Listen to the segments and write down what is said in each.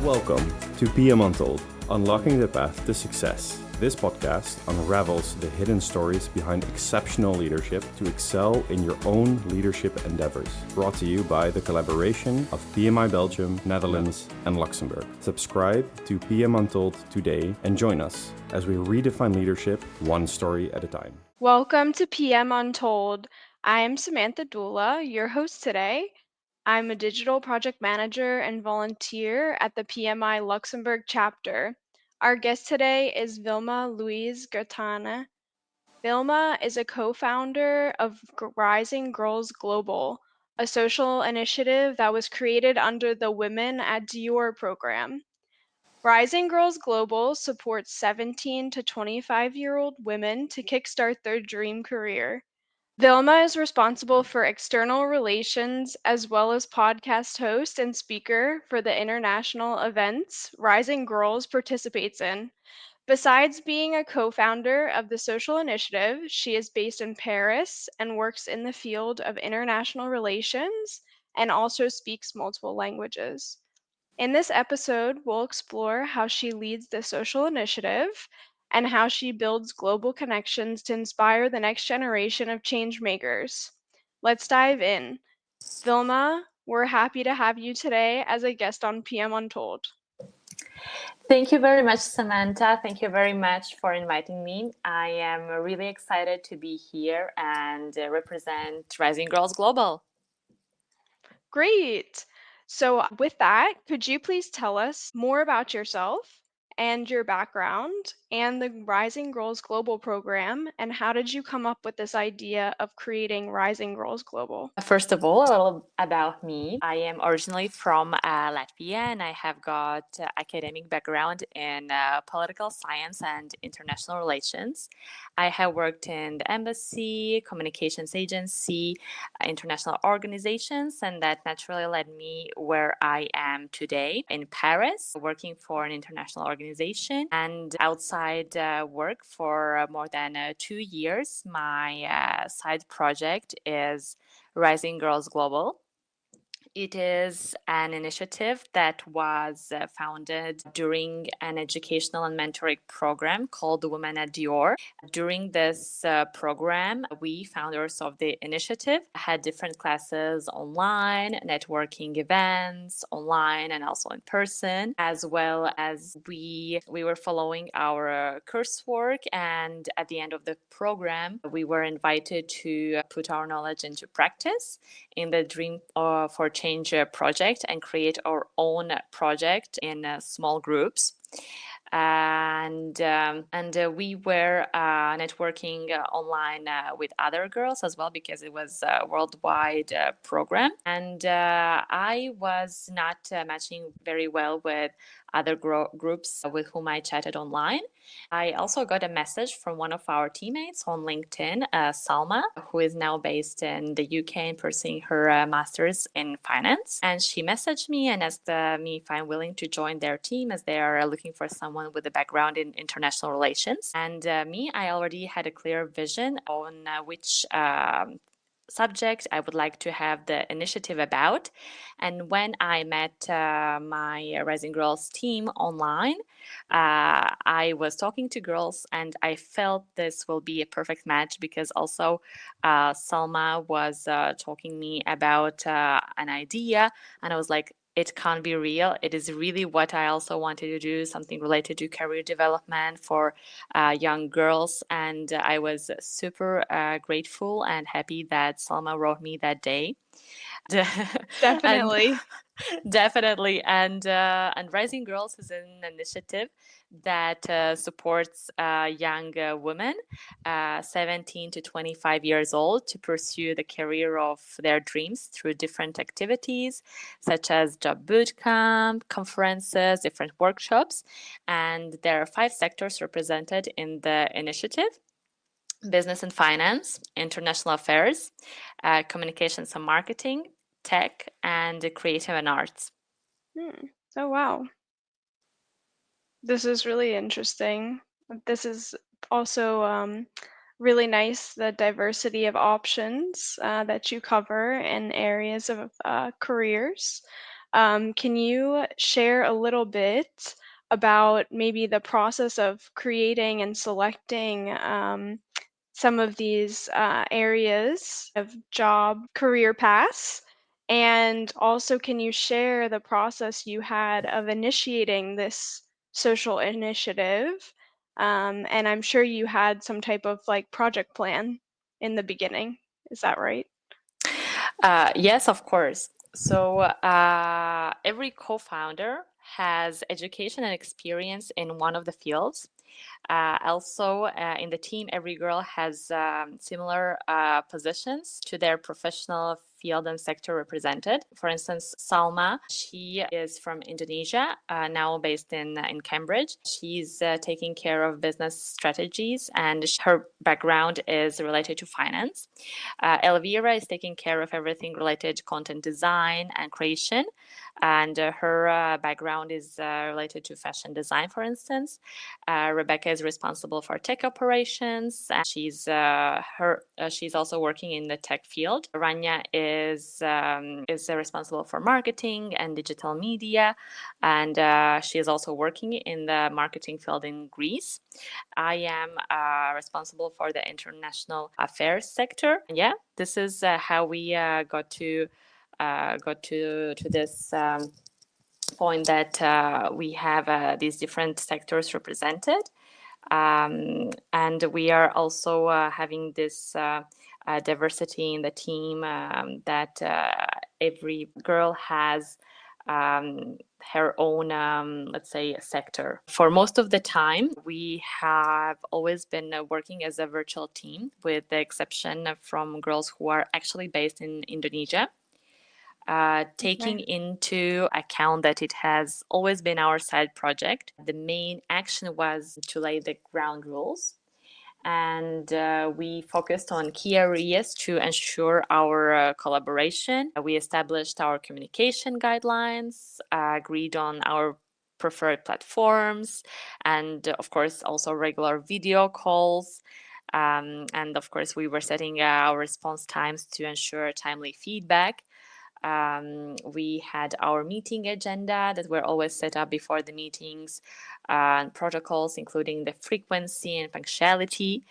Welcome to PM Untold, Unlocking the Path to Success. This podcast unravels the hidden stories behind exceptional leadership to excel in your own leadership endeavors. Brought to you by the collaboration of PMI Belgium, Netherlands, and Luxembourg. Subscribe to PM Untold today and join us as we redefine leadership one story at a time. Welcome to PM Untold. I am Samantha Dula, your host today. I'm a digital project manager and volunteer at the PMI Luxembourg chapter. Our guest today is Vilma Luīze Gertāne. Vilma is a co-founder of Rising Girls Global, a social initiative that was created under the Women Dior program. Rising Girls Global supports 17 to 25-year-old women to kickstart their dream career. Vilma is responsible for external relations as well as podcast host and speaker for the international events Rising Girls participates in. Besides being a co-founder of the social initiative, she is based in Paris and works in the field of international relations and also speaks multiple languages. In this episode, we'll explore how she leads the social initiative and how she builds global connections to inspire the next generation of change makers. Let's dive in. Vilma, we're happy to have you today as a guest on PM Untold. Thank you very much, Samantha. Thank you very much for inviting me. I am really excited to be here and represent Rising Girls Global. Great. So, with that, could you please tell us more about yourself and your background and the Rising Girls Global program, and how did you come up with this idea of creating Rising Girls Global? First of all, a little about me. I am originally from Latvia, and I have got academic background in political science and international relations. I have worked in the embassy, communications agency, international organizations, and that naturally led me where I am today in Paris, working for an international organization. And outside work for more than 2 years, my side project is Rising Girls Global. It is an initiative that was founded during an educational and mentoring program called Women Dior. During this program, we founders of the initiative had different classes online, networking events online and also in person, as well as we were following our coursework. And at the end of the program, we were invited to put our knowledge into practice in the Dream for Change project and create our own project in small groups. And we were networking online with other girls as well, because it was a worldwide program. And I was not matching very well with other groups with whom I chatted online. I also got a message from one of our teammates on LinkedIn, Salma, who is now based in the UK and pursuing her master's in finance. And she messaged me and asked me if I'm willing to join their team, as they are looking for someone with a background in international relations. And I already had a clear vision on which subject I would like to have the initiative about. And when I met my Rising Girls team online, I was talking to girls and I felt this will be a perfect match, because also Salma was talking me about an idea, and I was like, it can't be real. It is really what I also wanted to do, something related to career development for young girls. And I was super grateful and happy that Salma wrote me that day. Definitely. Definitely. And Rising Girls is an initiative that supports young women 17 to 25 years old to pursue the career of their dreams through different activities, such as job boot camp, conferences, different workshops. And there are 5 sectors represented in the initiative: business and finance, international affairs, communications and marketing, tech, and creative and arts. Oh, wow. This is really interesting. This is also really nice, the diversity of options that you cover in areas of careers. Can you share a little bit about maybe the process of creating and selecting some of these areas of job career paths? And also, can you share the process you had of initiating this social initiative? And I'm sure you had some type of like project plan in the beginning. Is that right? Yes, of course. So every co-founder has education and experience in one of the fields. Also, in the team, every girl has similar positions to their professional field and sector represented. For instance, Salma, she is from Indonesia, now based in Cambridge. She's taking care of business strategies, and her background is related to finance. Elvira is taking care of everything related to content design and creation, and her background is related to fashion design, for instance. Rebecca is responsible for tech operations, and she's also working in the tech field. Rania is responsible for marketing and digital media, and she is also working in the marketing field in Greece. I am responsible for the international affairs sector. Yeah, this is how we got to this point that we have these different sectors represented. And we are also having this diversity in the team, that every girl has her own, let's say, sector. For most of the time, we have always been working as a virtual team, with the exception from girls who are actually based in Indonesia. Taking into account that it has always been our side project, the main action was to lay the ground rules. And we focused on key areas to ensure our collaboration. We established our communication guidelines, agreed on our preferred platforms, and of course also regular video calls. And of course we were setting our response times to ensure timely feedback. We had our meeting agenda that were always set up before the meetings, and protocols including the frequency and punctuality,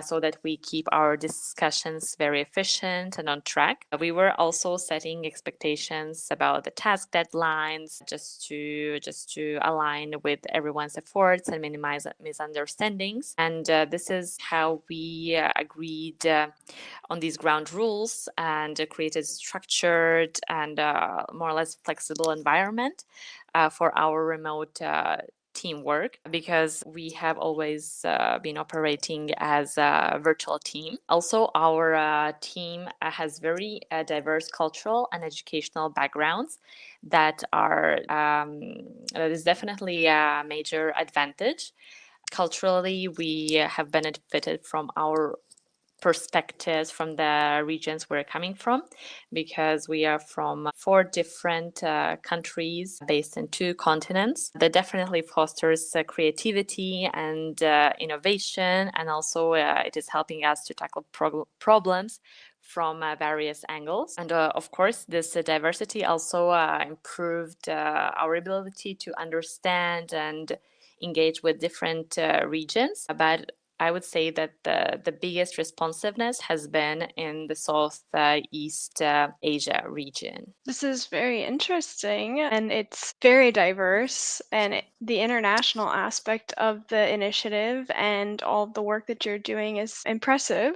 so that we keep our discussions very efficient and on track. We were also setting expectations about the task deadlines, just to align with everyone's efforts and minimize misunderstandings. And this is how we agreed on these ground rules and created structured and more or less flexible environment for our remote teamwork, because we have always been operating as a virtual team. Also, our team has very diverse cultural and educational backgrounds that is definitely a major advantage. Culturally, we have benefited from our perspectives from the regions we're coming from, because we are from 4 different countries based in 2 continents. That definitely fosters creativity and innovation, and also it is helping us to tackle problems from various angles. And of course, this diversity also improved our ability to understand and engage with different regions. But I would say that the biggest responsiveness has been in the Southeast Asia region. This is very interesting, and it's very diverse, and the international aspect of the initiative and all of the work that you're doing is impressive.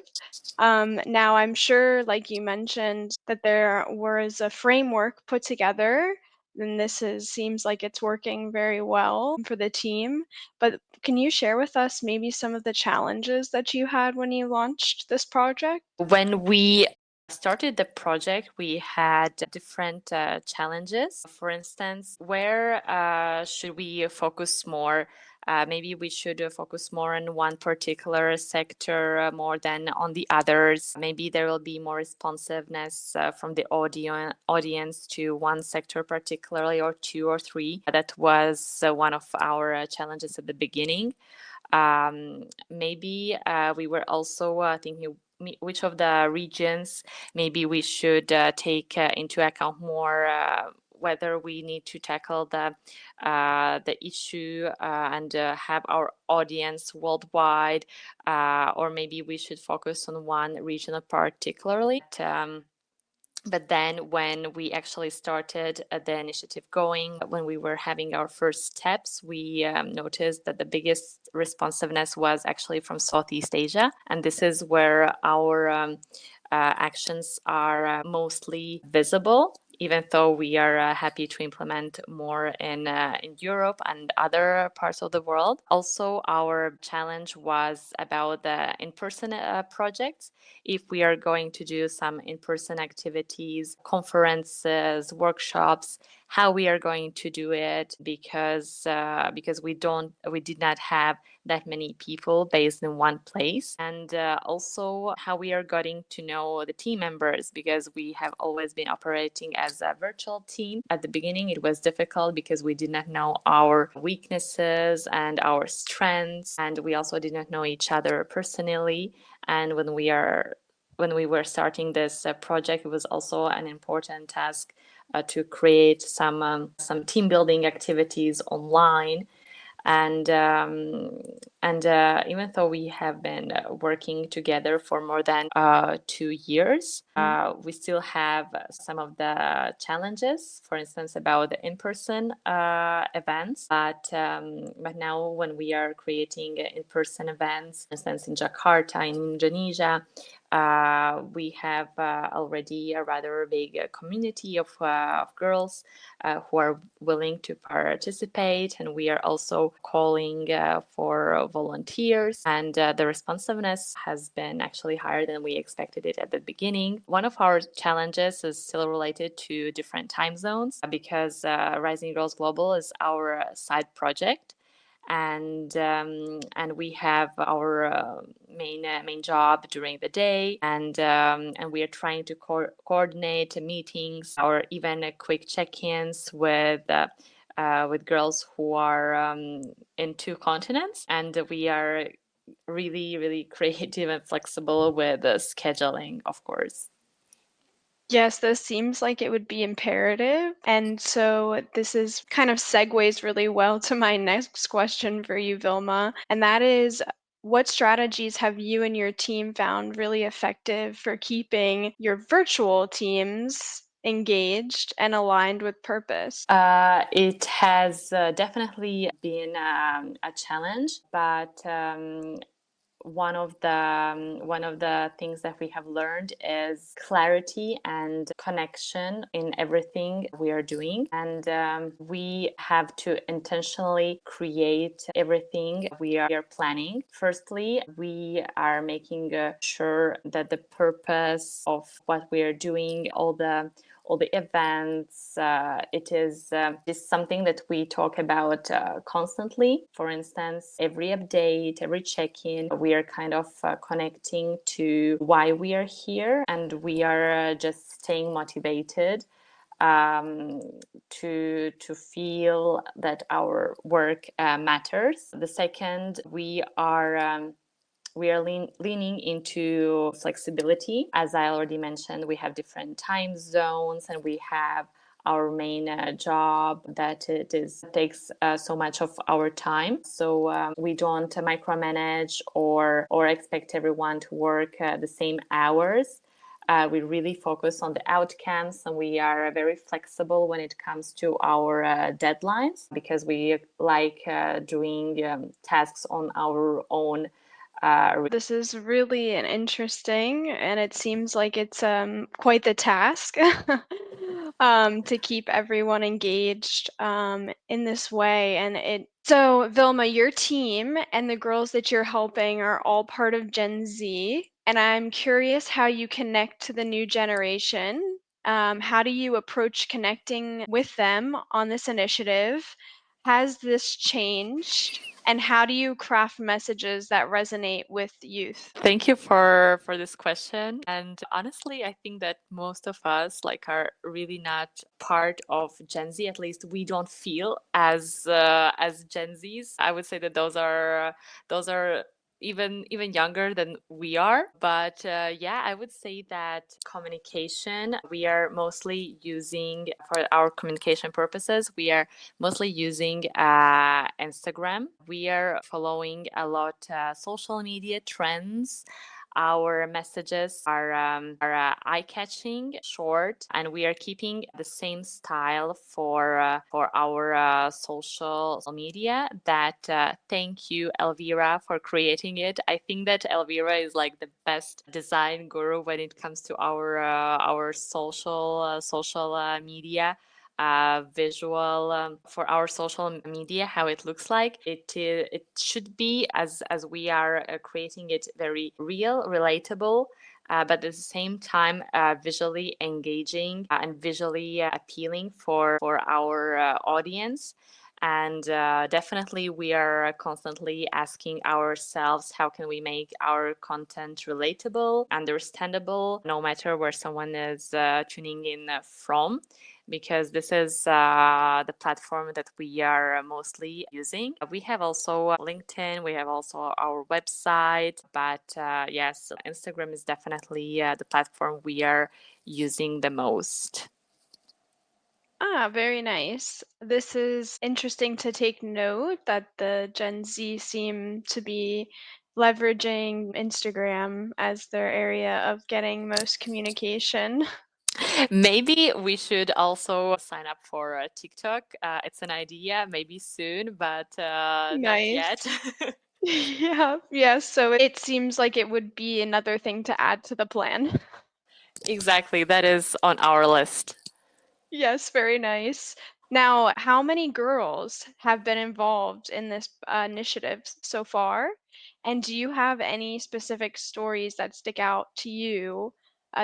Now, I'm sure, like you mentioned, that there was a framework put together, and seems like it's working very well for the team. But can you share with us maybe some of the challenges that you had when you launched this project? When we started the project, we had different challenges. For instance, where should we focus more? Maybe we should focus more on one particular sector more than on the others. Maybe there will be more responsiveness from the audience to one sector particularly, or 2 or 3. That was one of our challenges at the beginning. Maybe we were also thinking which of the regions maybe we should take into account more whether we need to tackle the issue and have our audience worldwide, or maybe we should focus on one region particularly. But then when we actually started the initiative going, when we were having our first steps, we noticed that the biggest responsiveness was actually from Southeast Asia. And this is where our actions are mostly visible, even though we are happy to implement more in Europe and other parts of the world. Also, our challenge was about the in-person projects. If we are going to do some in-person activities, conferences, workshops, how we are going to do it, because we did not have that many people based in one place, and also how we are getting to know the team members, because we have always been operating as a virtual team. At the beginning, it was difficult because we did not know our weaknesses and our strengths, and we also did not know each other personally. And when we were starting this project, it was also an important task to create some team building activities online. And even though we have been working together for more than 2 years, we still have some of the challenges, for instance, about the in-person events. But now when we are creating in-person events, for instance, in Jakarta, in Indonesia, we have already a rather big community of girls who are willing to participate, and we are also calling for volunteers, and the responsiveness has been actually higher than we expected it at the beginning. One of our challenges is still related to different time zones, because Rising Girls Global is our side project. And we have our main job during the day, and we are trying to coordinate meetings or even quick check-ins with girls who are in 2 continents, and we are really creative and flexible with the scheduling, of course. Yes, this seems like it would be imperative. And so this is kind of segues really well to my next question for you, Vilma. And that is, what strategies have you and your team found really effective for keeping your virtual teams engaged and aligned with purpose? It has definitely been a challenge, but one of the things that we have learned is clarity and connection in everything we are doing, and we have to intentionally create everything we are planning. Firstly, we are making sure that the purpose of what we are doing, all the events, it is something that we talk about constantly. For instance, every update, every check-in, we are kind of connecting to why we are here, and we are just staying motivated to feel that our work matters. The second, we are leaning into flexibility. As I already mentioned, we have different time zones, and we have our main job that takes so much of our time. So we don't micromanage or expect everyone to work the same hours. We really focus on the outcomes, and we are very flexible when it comes to our deadlines, because we like doing tasks on our own. This is really an interesting, and it seems like it's quite the task to keep everyone engaged in this way. So Vilma, your team and the girls that you're helping are all part of Gen Z, and I'm curious how you connect to the new generation. How do you approach connecting with them on this initiative? Has this changed? And how do you craft messages that resonate with youth? Thank you for this question. And honestly, I think that most of us are really not part of Gen Z. At least we don't feel as Gen Zs. I would say that those are even younger than we are. But yeah, I would say that communication, we are mostly using for our communication purposes, we are mostly using Instagram. We are following a lot social media trends. Our messages are eye-catching, short, and we are keeping the same style for our social media. That thank you, Elvira, for creating it. I think that Elvira is like the best design guru when it comes to our social media visual for our social media, how it looks like. It should be as we are creating it very real, relatable, but at the same time visually engaging and visually appealing for our audience. And definitely we are constantly asking ourselves, how can we make our content relatable, understandable, no matter where someone is tuning in from, because this is the platform that we are mostly using. We have also LinkedIn, we have also our website, but yes, Instagram is definitely the platform we are using the most. Ah, very nice. This is interesting to take note that the Gen Z seem to be leveraging Instagram as their area of getting most communication. Maybe we should also sign up for TikTok. It's an idea, maybe soon, but not yet. Nice. Yeah, yeah, so it seems like it would be another thing to add to the plan. Exactly, that is on our list. Yes, very nice. Now, how many girls have been involved in this initiative so far? And do you have any specific stories that stick out to you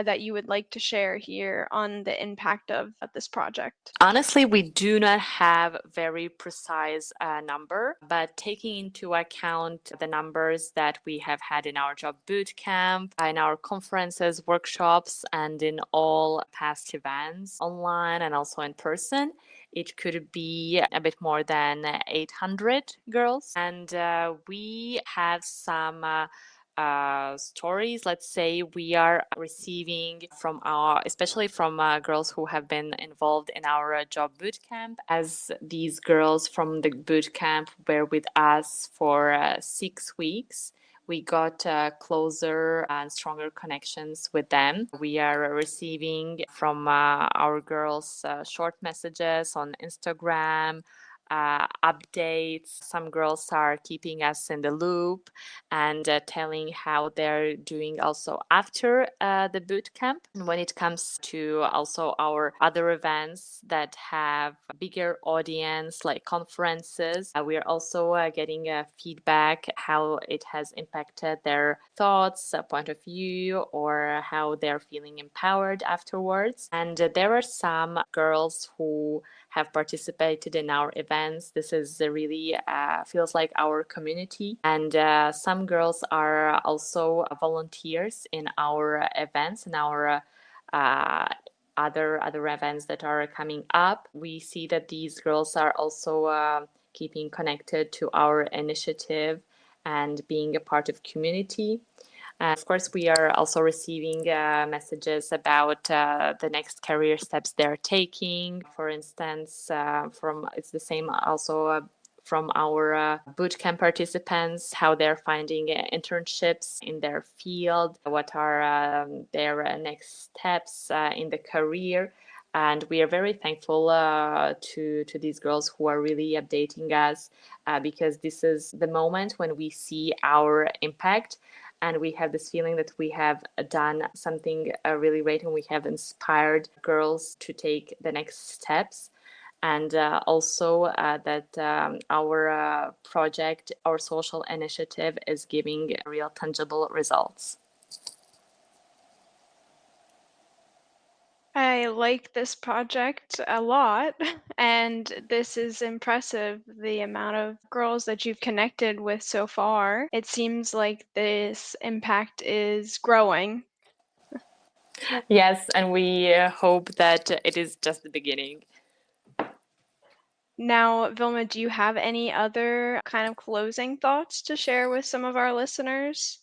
that you would like to share here on the impact of this project? Honestly, we do not have very precise number, but taking into account the numbers that we have had in our job boot camp, in our conferences, workshops, and in all past events, online and also in person, it could be a bit more than 800 girls. And we have some stories. Let's say we are receiving from especially from girls who have been involved in our job boot camp, as these girls from the boot camp were with us for 6 weeks. We got closer and stronger connections with them. We are receiving from our girls short messages on Instagram, updates. Some girls are keeping us in the loop and telling how they're doing also after the boot camp. And when it comes to also our other events that have a bigger audience, like conferences, we are also getting feedback how it has impacted their thoughts, point of view, or how they're feeling empowered afterwards. And there are some girls who have participated in our events. This is really feels like our community. And some girls are also volunteers in our events, in our other events that are coming up. We see that these girls are also keeping connected to our initiative and being a part of community. Of course, we are also receiving messages about the next career steps they're taking. For instance, from it's the same also from our bootcamp participants, how they're finding internships in their field, what are their next steps in the career. And we are very thankful to these girls who are really updating us because this is the moment when we see our impact. And we have this feeling that we have done something really great and we have inspired girls to take the next steps. And also that our project, our social initiative is giving real tangible results. I like this project a lot, and this is impressive, the amount of girls that you've connected with so far. It seems like this impact is growing. Yes, and we hope that it is just the beginning. Now, Vilma, do you have any other kind of closing thoughts to share with some of our listeners?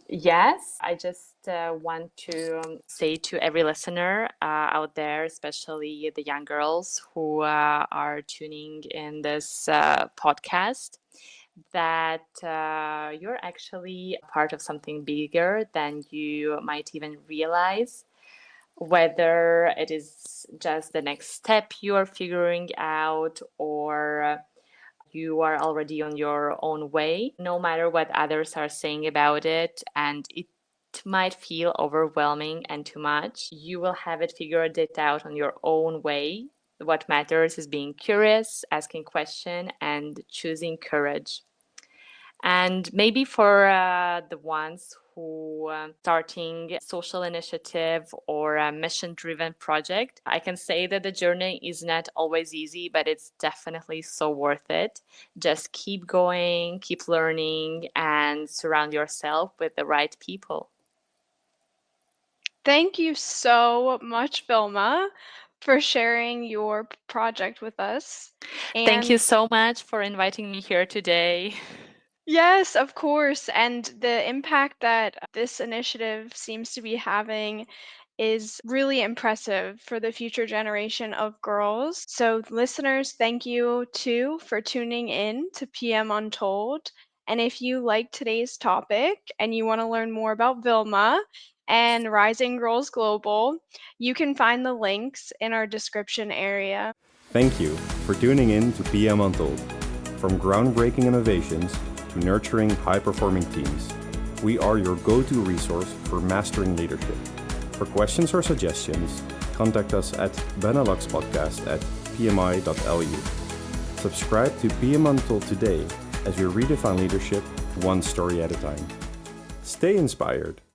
Yes, I just want to say to every listener out there, especially the young girls who are tuning in this podcast, that you're actually part of something bigger than you might even realize. Whether it is just the next step you are figuring out or you are already on your own way, no matter what others are saying about it, and it might feel overwhelming and too much, you will have it figured it out on your own way. What matters is being curious, asking questions, and choosing courage. And maybe for the ones who starting social initiative or a mission-driven project, I can say that the journey is not always easy, but it's definitely so worth it. Just keep going, keep learning, and surround yourself with the right people. Thank you so much, Vilma, for sharing your project with us. Thank you And so much for inviting me here today. yes, of course. And the impact that this initiative seems to be having is really impressive for the future generation of girls. So, listeners, thank you too for tuning in to PM Untold. And if you like today's topic and you want to learn more about Vilma and Rising Girls Global, you can find the links in our description area. Thank you for tuning in to PM Untold. From groundbreaking innovations to nurturing high-performing teams, we are your go-to resource for mastering leadership. For questions or suggestions, contact us at beneluxpodcast@pmi.lu. Subscribe to PM Untold today as we redefine leadership one story at a time. Stay inspired.